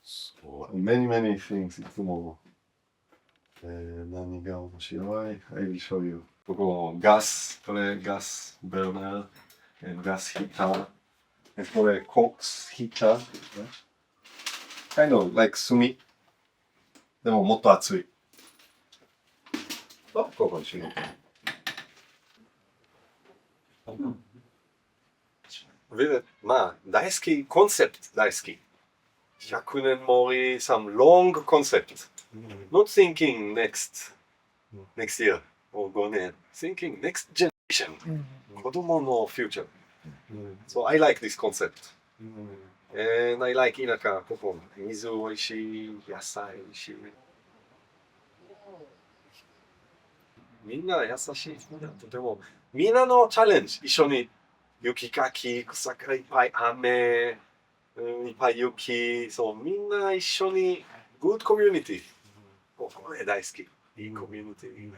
そう、many things いつも、何が面白い I will show you ここガス、これガスベルナー、ガスヒーター、これコックスヒーター、kind of like 炭でももっと熱い。あ、ここにしよう。まあ、大好き、コンセプト大好き。100年森some long concept. Not thinking next year or 5年. Thinking next generation. 子供の future. So I like this concept. And I like 田舎、ここ、水おいしい、野菜おいしい。みんな優しい。とても、みんなのチャレンジ、一緒に雪かき、草がいっぱい雨、いっぱい雪、そう、みんな一緒に、グッドコミュニティ。これ大好き。いいコミュニティ。